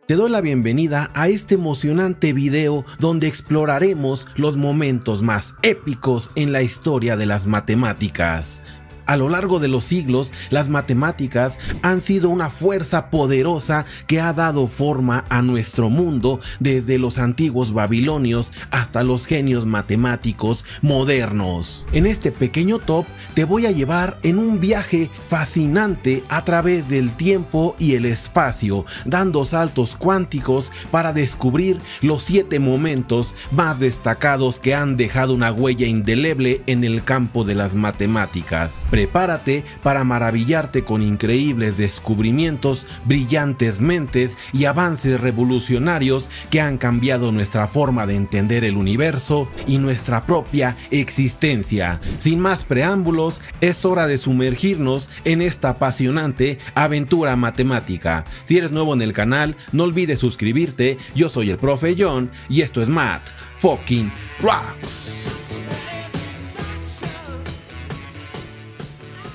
Te doy la bienvenida a este emocionante video donde exploraremos los momentos más épicos en la historia de las matemáticas. A lo largo de los siglos, las matemáticas han sido una fuerza poderosa que ha dado forma a nuestro mundo desde los antiguos babilonios hasta los genios matemáticos modernos. En este pequeño top te voy a llevar en un viaje fascinante a través del tiempo y el espacio, dando saltos cuánticos para descubrir los 7 momentos más destacados que han dejado una huella indeleble en el campo de las matemáticas. Prepárate para maravillarte con increíbles descubrimientos, brillantes mentes y avances revolucionarios que han cambiado nuestra forma de entender el universo y nuestra propia existencia. Sin más preámbulos, es hora de sumergirnos en esta apasionante aventura matemática. Si eres nuevo en el canal, no olvides suscribirte. Yo soy el Profe John y esto es Math Fucking Rocks.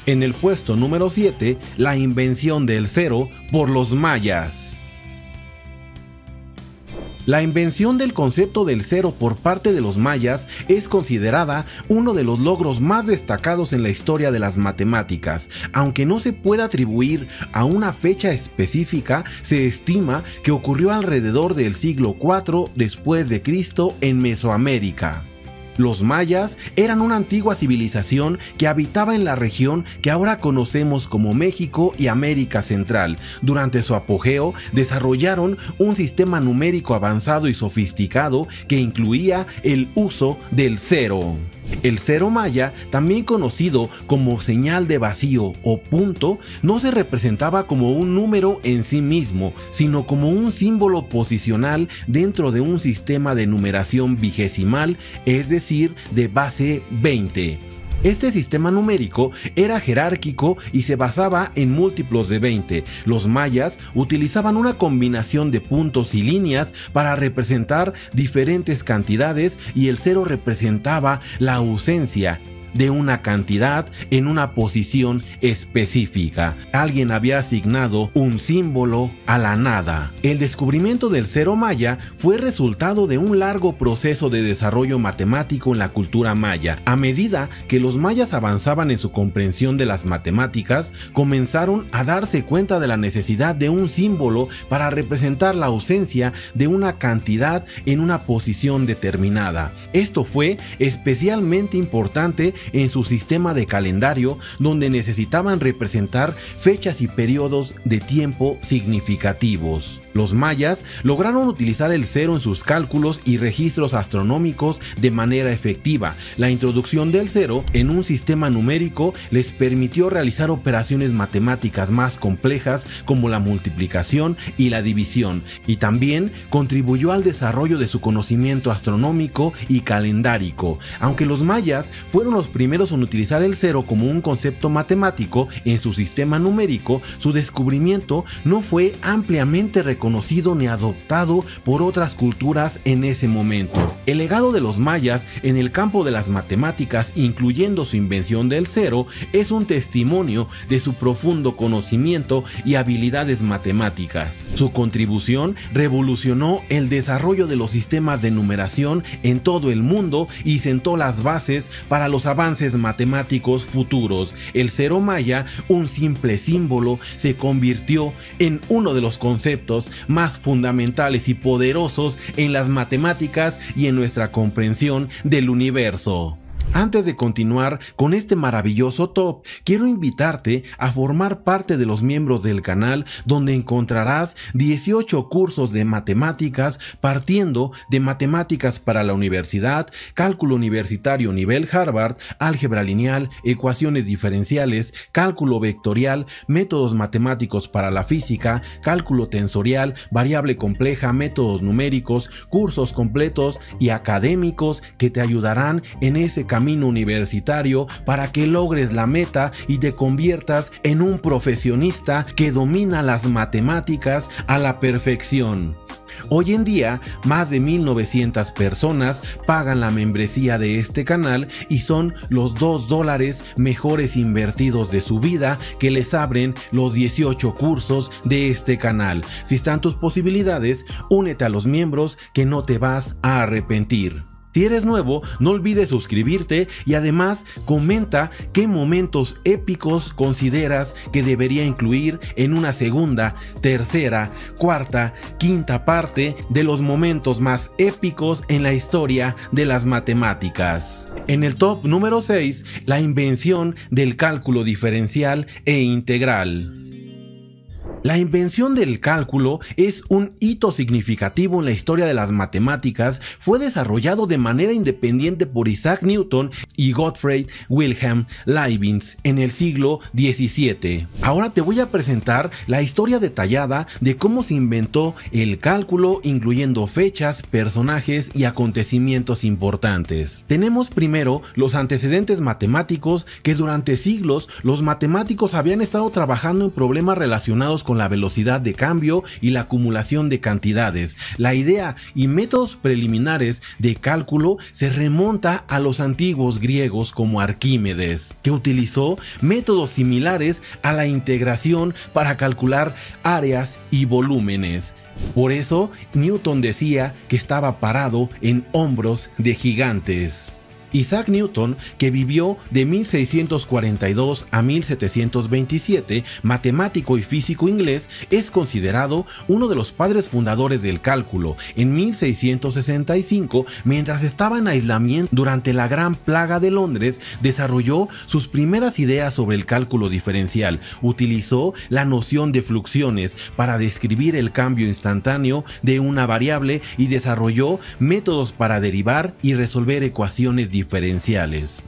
En el puesto número 7, la invención del cero por los mayas. La invención del concepto del cero por parte de los mayas es considerada uno de los logros más destacados en la historia de las matemáticas. Aunque no se puede atribuir a una fecha específica, se estima que ocurrió alrededor del siglo IV después de Cristo en Mesoamérica. Los mayas eran una antigua civilización que habitaba en la región que ahora conocemos como México y América Central. Durante su apogeo desarrollaron un sistema numérico avanzado y sofisticado que incluía el uso del cero. El cero maya, también conocido como señal de vacío o punto, no se representaba como un número en sí mismo, sino como un símbolo posicional dentro de un sistema de numeración vigesimal, es decir, de base 20. Este sistema numérico era jerárquico y se basaba en múltiplos de 20. Los mayas utilizaban una combinación de puntos y líneas para representar diferentes cantidades y el cero representaba la ausencia de una cantidad en una posición específica. Alguien había asignado un símbolo a la nada. El descubrimiento del cero maya fue resultado de un largo proceso de desarrollo matemático en la cultura maya. A medida que los mayas avanzaban en su comprensión de las matemáticas, comenzaron a darse cuenta de la necesidad de un símbolo para representar la ausencia de una cantidad en una posición determinada. Esto fue especialmente importante en su sistema de calendario, donde necesitaban representar fechas y periodos de tiempo significativos. Los mayas lograron utilizar el cero en sus cálculos y registros astronómicos de manera efectiva. La introducción del cero en un sistema numérico les permitió realizar operaciones matemáticas más complejas como la multiplicación y la división, y también contribuyó al desarrollo de su conocimiento astronómico y calendárico. Aunque los mayas fueron los primeros en utilizar el cero como un concepto matemático en su sistema numérico, su descubrimiento no fue ampliamente reconocido ni adoptado por otras culturas en ese momento. El legado de los mayas en el campo de las matemáticas, incluyendo su invención del cero, es un testimonio de su profundo conocimiento y habilidades matemáticas. Su contribución revolucionó el desarrollo de los sistemas de numeración en todo el mundo y sentó las bases para los avances matemáticos futuros. El cero maya, un simple símbolo, se convirtió en uno de los conceptos más fundamentales y poderosos en las matemáticas y en nuestra comprensión del universo. Antes de continuar con este maravilloso top, quiero invitarte a formar parte de los miembros del canal, donde encontrarás 18 cursos de matemáticas, partiendo de matemáticas para la universidad, cálculo universitario nivel Harvard, álgebra lineal, ecuaciones diferenciales, cálculo vectorial, métodos matemáticos para la física, cálculo tensorial, variable compleja, métodos numéricos, cursos completos y académicos que te ayudarán en ese camino universitario para que logres la meta y te conviertas en un profesionista que domina las matemáticas a la perfección. Hoy en día, más de 1900 personas pagan la membresía de este canal y son los $2 mejores invertidos de su vida que les abren los 18 cursos de este canal. Si están tus posibilidades, únete a los miembros que no te vas a arrepentir. Si eres nuevo, no olvides suscribirte y además comenta qué momentos épicos consideras que debería incluir en una segunda, tercera, cuarta, quinta parte de los momentos más épicos en la historia de las matemáticas. En el top número 6, la invención del cálculo diferencial e integral. La invención del cálculo es un hito significativo en la historia de las matemáticas. Fue desarrollado de manera independiente por Isaac Newton y Gottfried Wilhelm Leibniz en el siglo XVII. Ahora te voy a presentar la historia detallada de cómo se inventó el cálculo, incluyendo fechas, personajes y acontecimientos importantes. Tenemos primero los antecedentes matemáticos, que durante siglos los matemáticos habían estado trabajando en problemas relacionados con la velocidad de cambio y la acumulación de cantidades. La idea y métodos preliminares de cálculo se remonta a los antiguos griegos como Arquímedes, que utilizó métodos similares a la integración para calcular áreas y volúmenes. Por eso, Newton decía que estaba parado en hombros de gigantes. Isaac Newton, que vivió de 1642 a 1727, matemático y físico inglés, es considerado uno de los padres fundadores del cálculo. En 1665, mientras estaba en aislamiento durante la Gran Plaga de Londres, desarrolló sus primeras ideas sobre el cálculo diferencial. Utilizó la noción de fluxiones para describir el cambio instantáneo de una variable y desarrolló métodos para derivar y resolver ecuaciones diferenciales.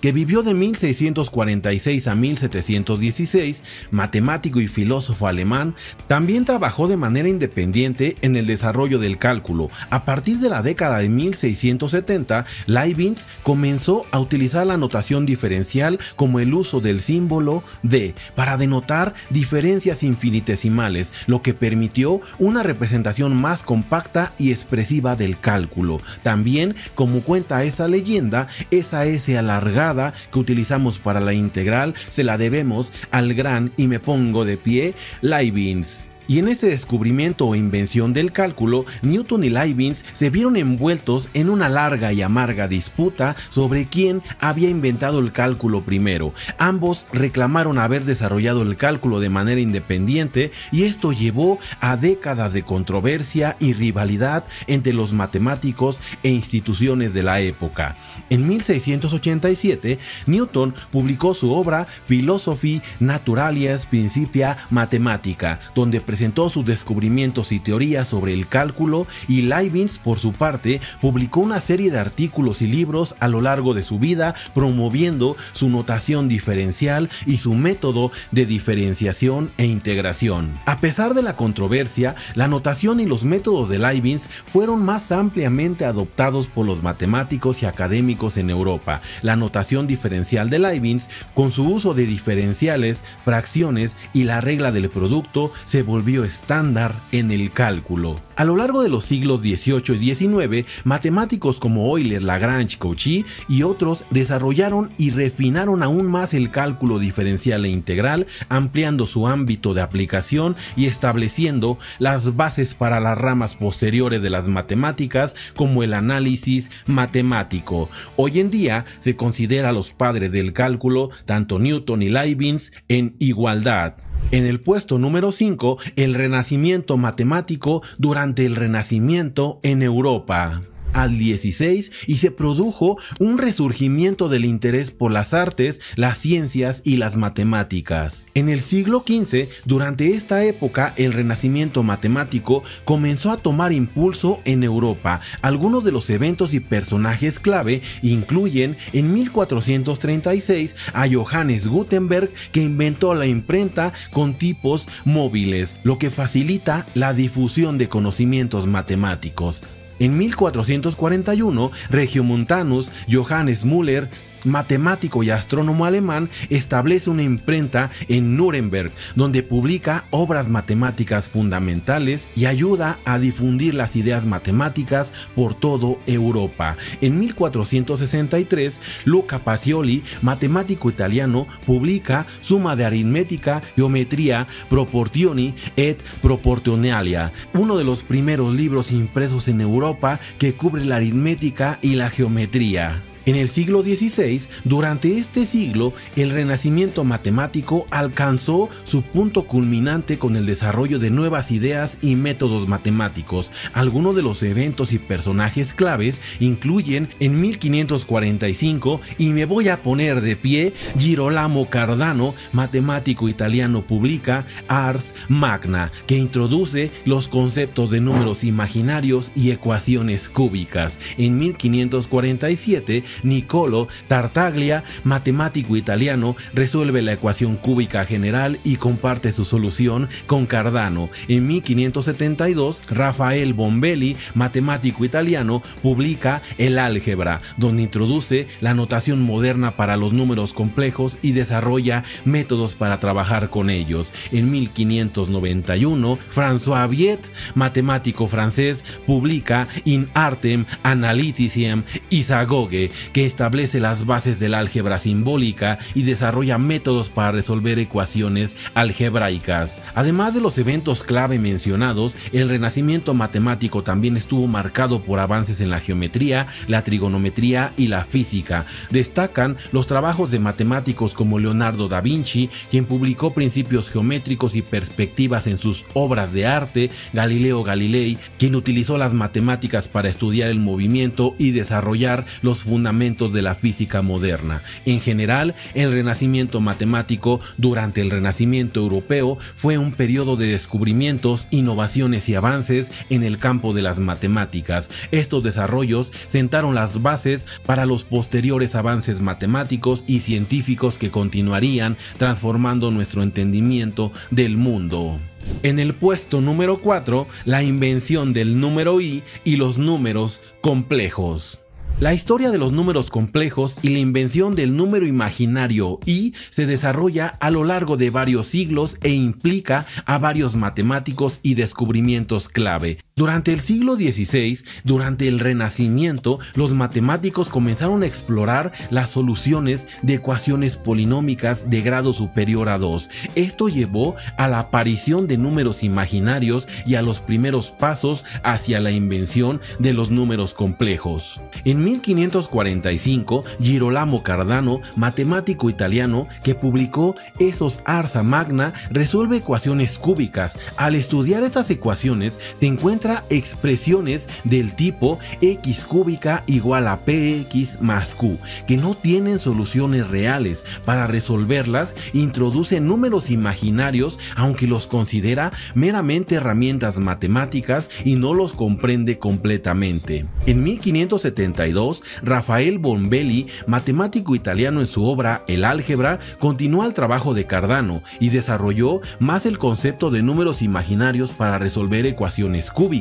Que vivió de 1646 a 1716, matemático y filósofo alemán, también trabajó de manera independiente en el desarrollo del cálculo. A partir de la década de 1670, Leibniz comenzó a utilizar la notación diferencial, como el uso del símbolo d para denotar diferencias infinitesimales, lo que permitió una representación más compacta y expresiva del cálculo. También, como cuenta esa leyenda, esa S alargada que utilizamos para la integral se la debemos al gran, y me pongo de pie, Leibniz. Y en ese descubrimiento o invención del cálculo, Newton y Leibniz se vieron envueltos en una larga y amarga disputa sobre quién había inventado el cálculo primero. Ambos reclamaron haber desarrollado el cálculo de manera independiente, y esto llevó a décadas de controversia y rivalidad entre los matemáticos e instituciones de la época. En 1687, Newton publicó su obra Philosophiae Naturalias Principia Mathematica, donde presentó sus descubrimientos y teorías sobre el cálculo, y Leibniz, por su parte, publicó una serie de artículos y libros a lo largo de su vida promoviendo su notación diferencial y su método de diferenciación e integración. A pesar de la controversia, la notación y los métodos de Leibniz fueron más ampliamente adoptados por los matemáticos y académicos en Europa. La notación diferencial de Leibniz, con su uso de diferenciales, fracciones y la regla del producto, se volvió estándar en el cálculo. A lo largo de los siglos XVIII y XIX, matemáticos como Euler, Lagrange, Cauchy y otros desarrollaron y refinaron aún más el cálculo diferencial e integral, ampliando su ámbito de aplicación y estableciendo las bases para las ramas posteriores de las matemáticas, como el análisis matemático. Hoy en día se considera a los padres del cálculo, tanto Newton y Leibniz, en igualdad. En el puesto número 5, el renacimiento matemático durante el Renacimiento en Europa. Al 16, y se produjo un resurgimiento del interés por las artes, las ciencias y las matemáticas. En el siglo XV, durante esta época, el renacimiento matemático comenzó a tomar impulso en Europa. Algunos de los eventos y personajes clave incluyen en 1436 a Johannes Gutenberg, que inventó la imprenta con tipos móviles, lo que facilita la difusión de conocimientos matemáticos. En 1441, Regiomontanus Johannes Müller matemático y astrónomo alemán, establece una imprenta en Nuremberg, donde publica obras matemáticas fundamentales y ayuda a difundir las ideas matemáticas por todo Europa. En 1463, Luca Pacioli, matemático italiano, publica Summa de Aritmetica, Geometria, Proportioni et Proportionalia, uno de los primeros libros impresos en Europa que cubre la aritmética y la geometría. En el siglo XVI, durante este siglo, el renacimiento matemático alcanzó su punto culminante con el desarrollo de nuevas ideas y métodos matemáticos. Algunos de los eventos y personajes claves incluyen en 1545, y me voy a poner de pie, Girolamo Cardano, matemático italiano, publica Ars Magna, que introduce los conceptos de números imaginarios y ecuaciones cúbicas. En 1547, Niccolò Tartaglia, matemático italiano, resuelve la ecuación cúbica general y comparte su solución con Cardano. En 1572, Rafael Bombelli, matemático italiano, publica El álgebra, donde introduce la notación moderna para los números complejos y desarrolla métodos para trabajar con ellos. En 1591, François Viet, matemático francés, publica In artem analyticiem isagoge, que establece las bases del álgebra simbólica y desarrolla métodos para resolver ecuaciones algebraicas. Además de los eventos clave mencionados, el renacimiento matemático también estuvo marcado por avances en la geometría, la trigonometría y la física. Destacan los trabajos de matemáticos como Leonardo da Vinci, quien publicó principios geométricos y perspectivas en sus obras de arte, Galileo Galilei, quien utilizó las matemáticas para estudiar el movimiento y desarrollar los fundamentos de la física moderna. En general, el renacimiento matemático durante el Renacimiento europeo fue un periodo de descubrimientos, innovaciones y avances en el campo de las matemáticas. Estos desarrollos sentaron las bases para los posteriores avances matemáticos y científicos que continuarían transformando nuestro entendimiento del mundo. En el puesto número 4, la invención del número i y los números complejos. La historia de los números complejos y la invención del número imaginario i se desarrolla a lo largo de varios siglos e implica a varios matemáticos y descubrimientos clave. Durante el siglo XVI, durante el Renacimiento, los matemáticos comenzaron a explorar las soluciones de ecuaciones polinómicas de grado superior a 2. Esto llevó a la aparición de números imaginarios y a los primeros pasos hacia la invención de los números complejos. En 1545, Girolamo Cardano, matemático italiano que publicó Esos Ars Magna, resuelve ecuaciones cúbicas. Al estudiar estas ecuaciones, se encuentran expresiones del tipo x cúbica igual a px más q, que no tienen soluciones reales. Para resolverlas, introduce números imaginarios, aunque los considera meramente herramientas matemáticas y no los comprende completamente. En 1572, Rafael Bombelli, matemático italiano, en su obra El álgebra, continuó el trabajo de Cardano y desarrolló más el concepto de números imaginarios para resolver ecuaciones cúbicas.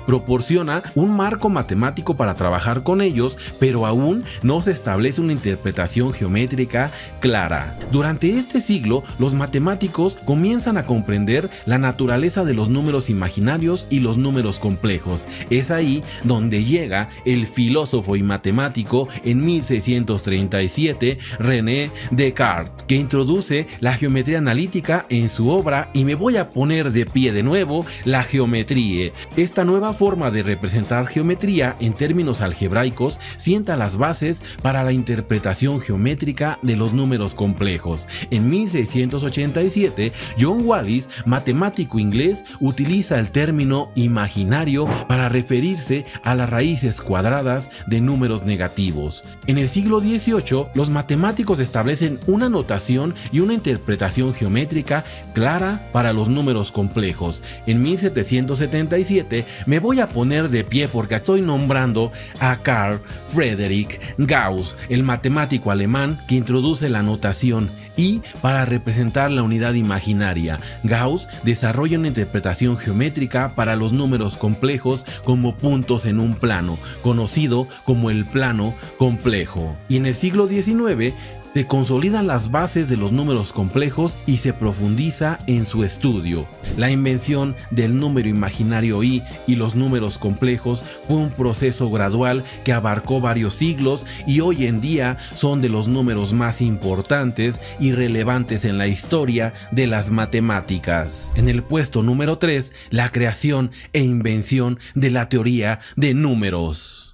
Proporciona un marco matemático para trabajar con ellos, pero aún no se establece una interpretación geométrica clara. Durante este siglo, los matemáticos comienzan a comprender la naturaleza de los números imaginarios y los números complejos. Es ahí donde llega el filósofo y matemático en 1637, René Descartes, que introduce la geometría analítica en su obra Y me voy a poner de pie de nuevo, la Geometrie. Esta nueva forma de representar geometría en términos algebraicos sienta las bases para la interpretación geométrica de los números complejos. En 1687, John Wallis, matemático inglés, utiliza el término imaginario para referirse a las raíces cuadradas de números negativos. En el siglo XVIII, los matemáticos establecen una notación y una interpretación geométrica clara para los números complejos. En 1777, me voy a poner de pie porque estoy nombrando a Carl Friedrich Gauss, el matemático alemán que introduce la notación y para representar la unidad imaginaria. Gauss desarrolla una interpretación geométrica para los números complejos como puntos en un plano, conocido como el plano complejo. Y en el siglo XIX se consolidan las bases de los números complejos y se profundiza en su estudio. La invención del número imaginario y los números complejos fue un proceso gradual que abarcó varios siglos y hoy en día son de los números más importantes y relevantes en la historia de las matemáticas. En el puesto número 3, la creación e invención de la teoría de números.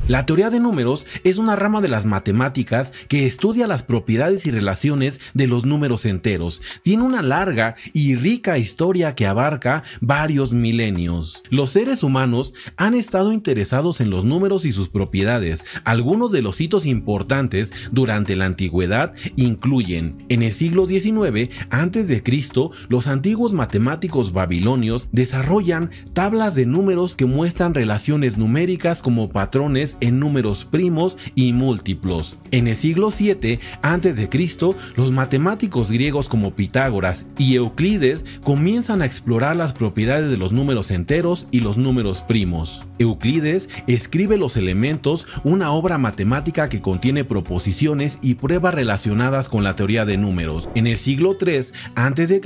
La teoría de números es una rama de las matemáticas que estudia las propiedades y relaciones de los números enteros. Tiene una larga y rica historia que abarca varios milenios. Los seres humanos han estado interesados en los números y sus propiedades. Algunos de los hitos importantes durante la antigüedad incluyen: en el siglo XIX a.C., los antiguos matemáticos babilonios desarrollan tablas de números que muestran relaciones numéricas como patrones en números primos y múltiplos. En el siglo VII a.C., los matemáticos griegos como Pitágoras y Euclides comienzan a explorar las propiedades de los números enteros y los números primos. Euclides escribe Los Elementos, una obra matemática que contiene proposiciones y pruebas relacionadas con la teoría de números. En el siglo III a.C.,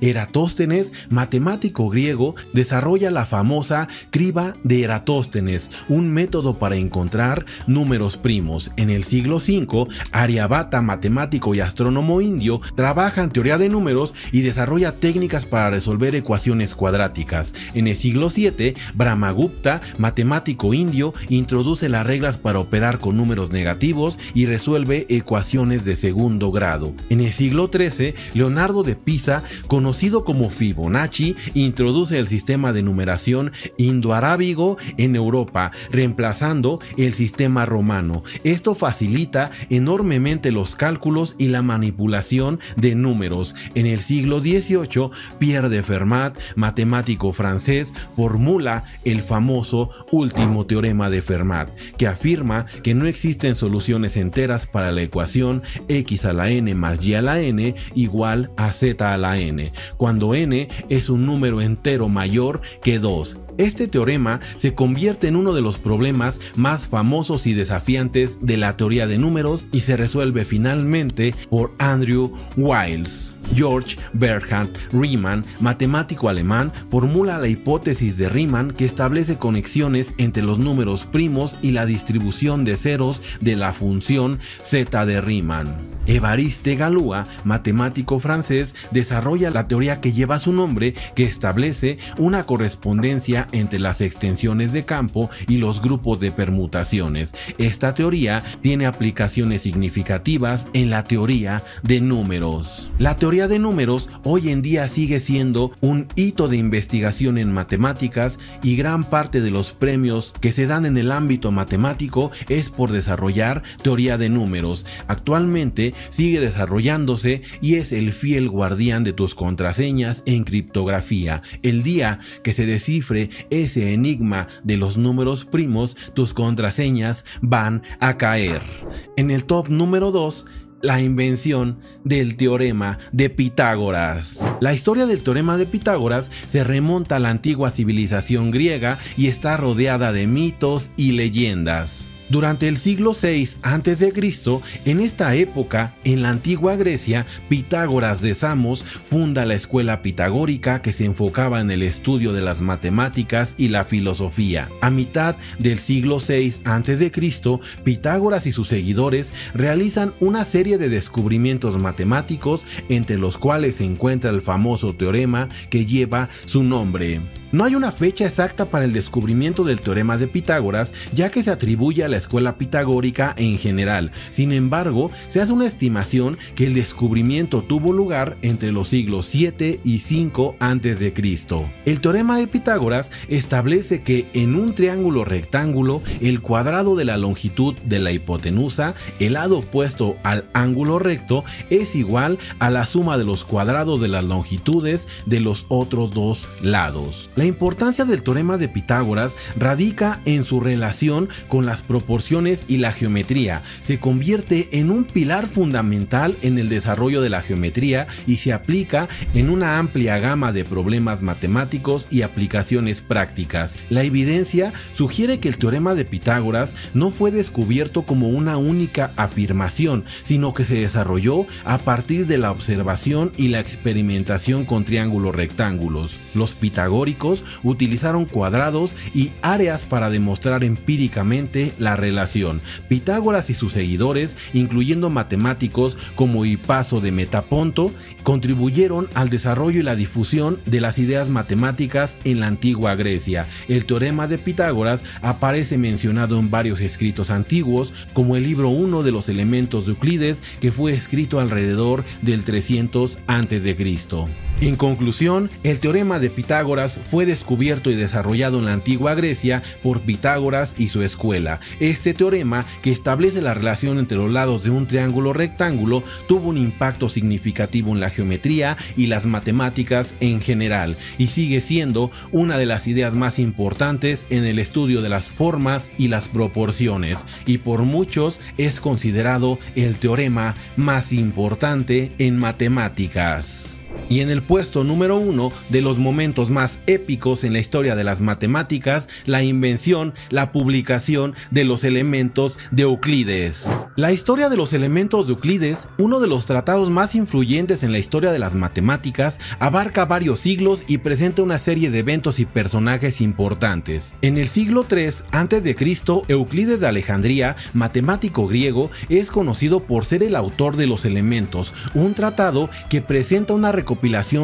Eratóstenes, matemático griego, desarrolla la famosa criba de Eratóstenes, un método para encontrar números primos. En el siglo V, Aryabhata, matemático y astrónomo indio, trabaja en teoría de números y desarrolla técnicas para resolver ecuaciones cuadráticas. En el siglo VII, Brahmagupta, matemático indio, introduce las reglas para operar con números negativos y resuelve ecuaciones de segundo grado. En el siglo XIII, Leonardo de Pisa, conocido como Fibonacci, introduce el sistema de numeración indoarábigo en Europa, reemplazando el sistema romano. Esto facilita enormemente los cálculos y la manipulación de números. En el siglo XVIII, Pierre de Fermat, matemático francés, formula el famoso último teorema de Fermat, que afirma que no existen soluciones enteras para la ecuación x a la n más y a la n igual a z a la n, cuando n es un número entero mayor que 2. Este teorema se convierte en uno de los problemas más famosos y desafiantes de la teoría de números y se resuelve finalmente por Andrew Wiles. George Bernhard Riemann, matemático alemán, formula la hipótesis de Riemann que establece conexiones entre los números primos y la distribución de ceros de la función z de Riemann. Évariste Galois, matemático francés, desarrolla la teoría que lleva su nombre, que establece una correspondencia entre las extensiones de campo y los grupos de permutaciones. Esta teoría tiene aplicaciones significativas en la teoría de números. La teoría de números hoy en día sigue siendo un hito de investigación en matemáticas y gran parte de los premios que se dan en el ámbito matemático es por desarrollar teoría de números. Actualmente sigue desarrollándose y es el fiel guardián de tus contraseñas en criptografía. El día que se descifre ese enigma de los números primos, tus contraseñas van a caer. En el top número 2, la invención del teorema de Pitágoras. La historia del teorema de Pitágoras se remonta a la antigua civilización griega y está rodeada de mitos y leyendas. Durante el siglo VI a.C., en esta época, en la antigua Grecia, Pitágoras de Samos funda la escuela pitagórica que se enfocaba en el estudio de las matemáticas y la filosofía. A mitad del siglo VI a.C., Pitágoras y sus seguidores realizan una serie de descubrimientos matemáticos, entre los cuales se encuentra el famoso teorema que lleva su nombre. No hay una fecha exacta para el descubrimiento del teorema de Pitágoras, ya que se atribuye a la escuela pitagórica en general. Sin embargo, se hace una estimación que el descubrimiento tuvo lugar entre los siglos 7 y 5 a.C. El teorema de Pitágoras establece que en un triángulo rectángulo, el cuadrado de la longitud de la hipotenusa, el lado opuesto al ángulo recto, es igual a la suma de los cuadrados de las longitudes de los otros dos lados. La importancia del teorema de Pitágoras radica en su relación con las proporciones y la geometría. Se convierte en un pilar fundamental en el desarrollo de la geometría y se aplica en una amplia gama de problemas matemáticos y aplicaciones prácticas. La evidencia sugiere que el teorema de Pitágoras no fue descubierto como una única afirmación, sino que se desarrolló a partir de la observación y la experimentación con triángulos rectángulos. Los pitagóricos utilizaron cuadrados y áreas para demostrar empíricamente la relación. Pitágoras y sus seguidores, incluyendo matemáticos como Hipaso de Metaponto, contribuyeron al desarrollo y la difusión de las ideas matemáticas en la antigua Grecia. El teorema de Pitágoras aparece mencionado en varios escritos antiguos, como el libro 1 de los elementos de Euclides, que fue escrito alrededor del 300 a.C. En conclusión, el teorema de Pitágoras fue descubierto y desarrollado en la antigua Grecia por Pitágoras y su escuela. Este teorema, que establece la relación entre los lados de un triángulo rectángulo, tuvo un impacto significativo en la geometría y las matemáticas en general, y sigue siendo una de las ideas más importantes en el estudio de las formas y las proporciones, y por muchos es considerado el teorema más importante en matemáticas. Y en el puesto número 1 de los momentos más épicos en la historia de las matemáticas, la invención, la publicación de los elementos de Euclides. La historia de los elementos de Euclides, uno de los tratados más influyentes en la historia de las matemáticas, abarca varios siglos y presenta una serie de eventos y personajes importantes. En el siglo III a.C., Euclides de Alejandría, matemático griego, es conocido por ser el autor de los elementos, un tratado que presenta una recopilación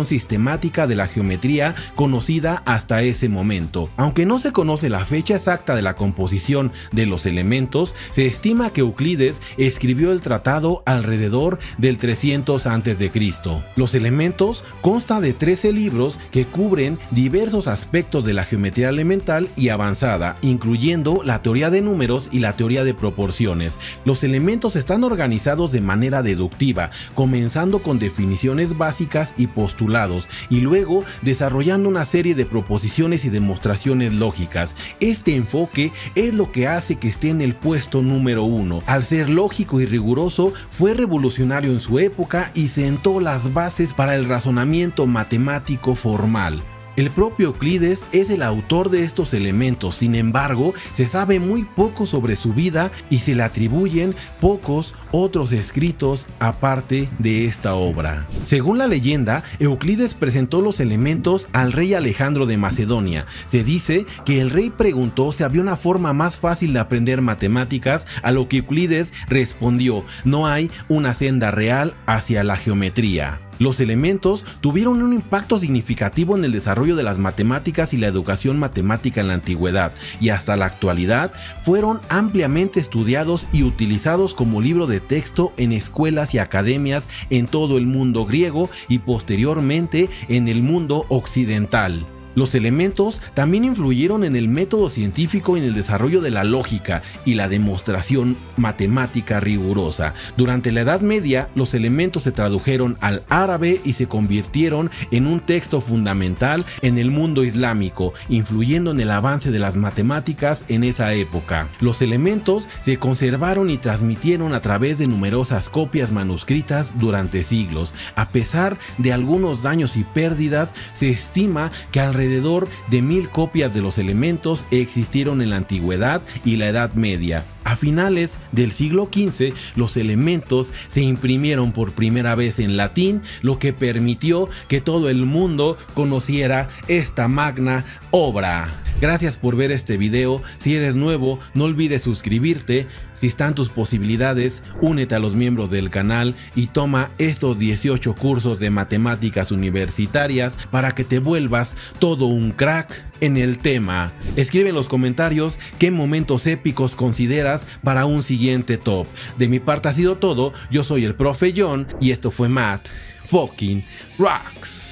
sistemática de la geometría conocida hasta ese momento. Aunque no se conoce la fecha exacta de la composición de los elementos, se estima que Euclides escribió el tratado alrededor del 300 a.C. Los elementos constan de 13 libros que cubren diversos aspectos de la geometría elemental y avanzada, incluyendo la teoría de números y la teoría de proporciones. Los elementos están organizados de manera deductiva, comenzando con definiciones básicas y postulados, y luego desarrollando una serie de proposiciones y demostraciones lógicas. Este enfoque es lo que hace que esté en el puesto número 1. Al ser lógico y riguroso, fue revolucionario en su época y sentó las bases para el razonamiento matemático formal. El propio Euclides es el autor de estos elementos, sin embargo, se sabe muy poco sobre su vida y se le atribuyen pocos otros escritos aparte de esta obra. Según la leyenda, Euclides presentó los elementos al rey Alejandro de Macedonia. Se dice que el rey preguntó si había una forma más fácil de aprender matemáticas, a lo que Euclides respondió: no hay una senda real hacia la geometría. Los elementos tuvieron un impacto significativo en el desarrollo de las matemáticas y la educación matemática en la antigüedad, y hasta la actualidad fueron ampliamente estudiados y utilizados como libro de texto en escuelas y academias en todo el mundo griego y posteriormente en el mundo occidental. Los elementos también influyeron en el método científico y en el desarrollo de la lógica y la demostración matemática rigurosa. Durante la Edad Media, los elementos se tradujeron al árabe y se convirtieron en un texto fundamental en el mundo islámico, influyendo en el avance de las matemáticas en esa época. Los elementos se conservaron y transmitieron a través de numerosas copias manuscritas durante siglos. A pesar de algunos daños y pérdidas, se estima que alrededor de 1000 copias de los elementos existieron en la antigüedad y la Edad Media. A finales del siglo XV, los elementos se imprimieron por primera vez en latín, lo que permitió que todo el mundo conociera esta magna obra. Gracias por ver este video. Si eres nuevo, no olvides suscribirte. Si están tus posibilidades, únete a los miembros del canal y toma estos 18 cursos de matemáticas universitarias para que te vuelvas todo un crack en el tema. Escribe en los comentarios qué momentos épicos consideras para un siguiente top. De mi parte ha sido todo. Yo soy el Profe John y esto fue Math Fucking Rocks.